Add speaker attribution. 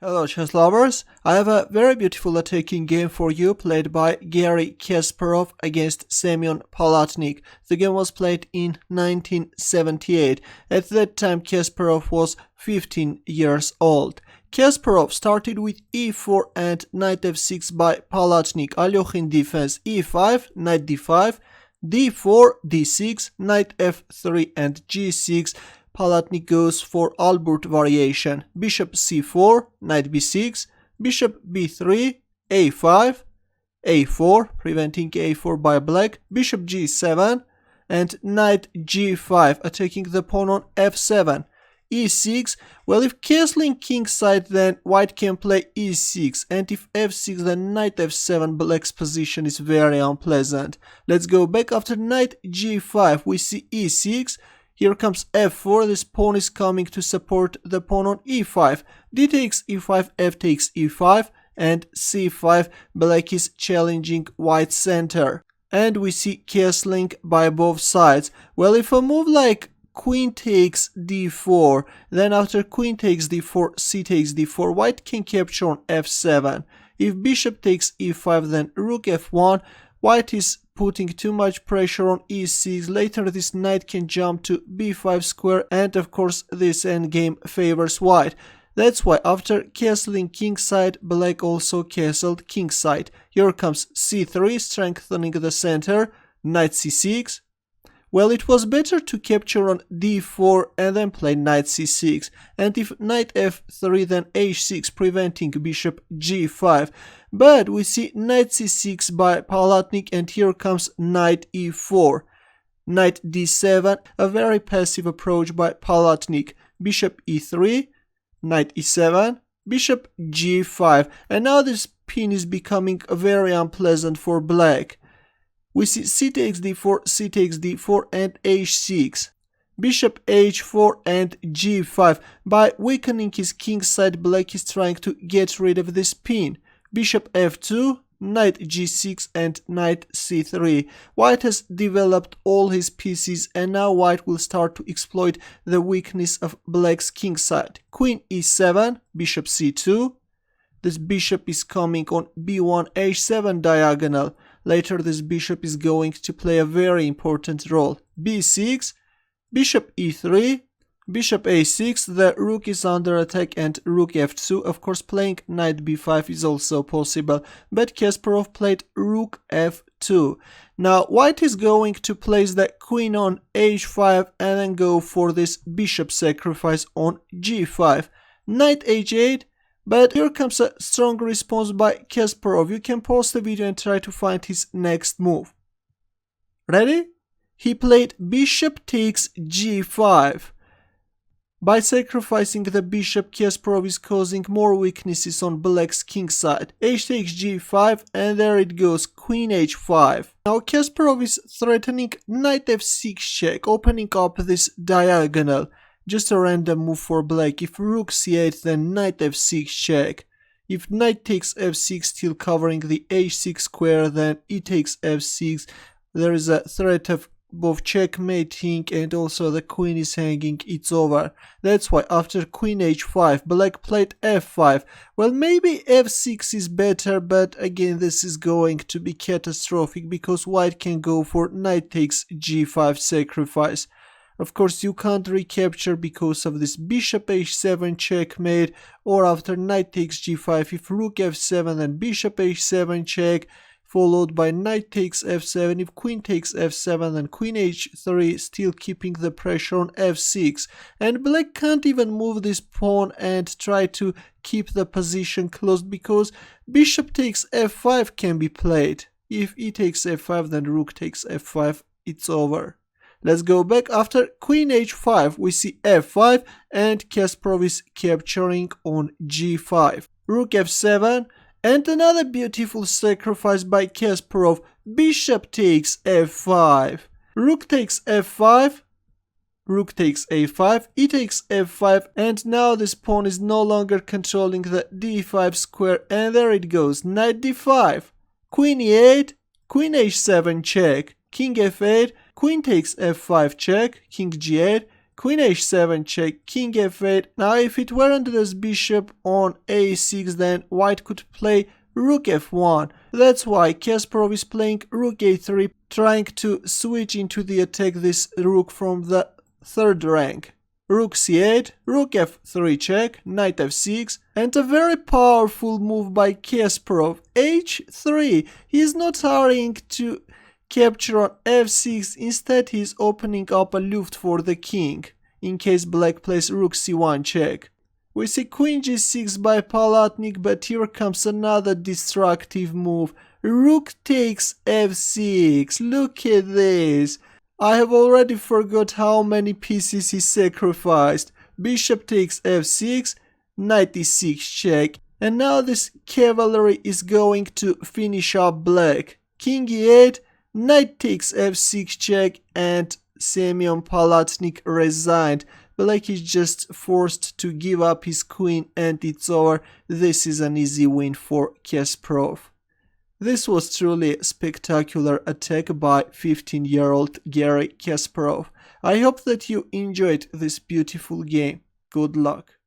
Speaker 1: Hello chess lovers, I have a very beautiful attacking game for you played by Garry Kasparov against Semon Palatnik. The game was played in 1978. At that time Kasparov was 15 years old. Kasparov started with e4 and knight f6 by Palatnik. Alekhine defense e5, knight d5, d4, d6, knight f3 and g6. Palatnik goes for Alburt variation. Bishop c4, knight b6, bishop b3, a5, a4, preventing a4 by black, bishop g7, and knight g5, attacking the pawn on f7. e6, well, if castling king side, then white can play e6, and if f6, then knight f7, black's position is very unpleasant. Let's go back. After knight g5, we see e6. Here comes f4, this pawn is coming to support the pawn on e5. d takes e5, f takes e5, and c5, black is challenging white's center. And we see castling by both sides. Well, if a move like queen takes d4, then after queen takes d4, c takes d4, white can capture on f7. If bishop takes e5, then rook f1, white is putting too much pressure on e6. Later this knight can jump to b5 square, and of course this endgame favors white. That's why after castling kingside, black also castled kingside. Here comes c3, strengthening the center, knight c6. Well, it was better to capture on d4 and then play knight c6, and if knight f3, then h6, preventing bishop g5. But we see knight c6 by Palatnik, and here comes knight e4. Knight d7, a very passive approach by Palatnik. Bishop e3, knight e7, bishop g5, and now this pin is becoming very unpleasant for black. We see c takes d4, c takes d4, and h6. Bishop h4 and g5. By weakening his king side, black is trying to get rid of this pin. Bishop f2, knight g6, and knight c3. White has developed all his pieces, and now white will start to exploit the weakness of black's king side. Queen e7, bishop c2. This bishop is coming on b1 h7 diagonal. Later this bishop is going to play a very important role. b6, bishop e3, bishop a6, the rook is under attack, and rook f2. Of course, playing knight b5 is also possible, but Kasparov played rook f2. Now white is going to place the queen on h5 and then go for this bishop sacrifice on g5. Knight h8. But here comes a strong response by Kasparov. You can pause the video and try to find his next move. Ready? He played bishop takes g5. By sacrificing the bishop, Kasparov is causing more weaknesses on black's king side. H takes g5, and there it goes, queen h5. Now Kasparov is threatening knight f6 check, opening up this diagonal. Just a random move for black. If rook c8, then knight f6 check. If knight takes f6, still covering the h6 square, then e takes f6. There is a threat of both checkmating, and also the queen is hanging. It's over. That's why after queen h5, black played f5. Well, maybe f6 is better, but again this is going to be catastrophic because white can go for knight takes g5 sacrifice. Of course, you can't recapture because of this bishop h7 checkmate, or after knight takes g5, if rook f7, then bishop h7 check, followed by knight takes f7. If queen takes f7, then queen h3, still keeping the pressure on f6. And black can't even move this pawn and try to keep the position closed because bishop takes f5 can be played. If e takes f5, then rook takes f5, it's over. Let's go back. After queen h5, we see f5, and Kasparov is capturing on g5. Rook f7, and another beautiful sacrifice by Kasparov. Bishop takes f5. Rook takes f5. Rook takes a5, e takes f5, and now this pawn is no longer controlling the d5 square, and there it goes, knight d5. Queen e8, queen h7 check, king f8, queen takes f5 check, king g8, Queen h7 check, king f8. Now if it weren't this bishop on a6, then white could play rook f1. That's why Kasparov is playing rook a3, trying to switch into the attack this rook from the third rank. Rook c8, rook f3 check, knight f6, and a very powerful move by Kasparov, h3. He is not hurrying to capture on f6, instead he is opening up a luft for the king, in case black plays rook c1 check. We see queen g6 by Palatnik, but here comes another destructive move. Rook takes f6, look at this. I have already forgot how many pieces he sacrificed. Bishop takes f6, knight e6 check, and now this cavalry is going to finish up black. King e8, knight takes f6 check, and Semon Palatnik resigned. Black is just forced to give up his queen and it's over. This is an easy win for Kasparov. This was truly a spectacular attack by 15-year-old Garry Kasparov. I hope that you enjoyed this beautiful game. Good luck.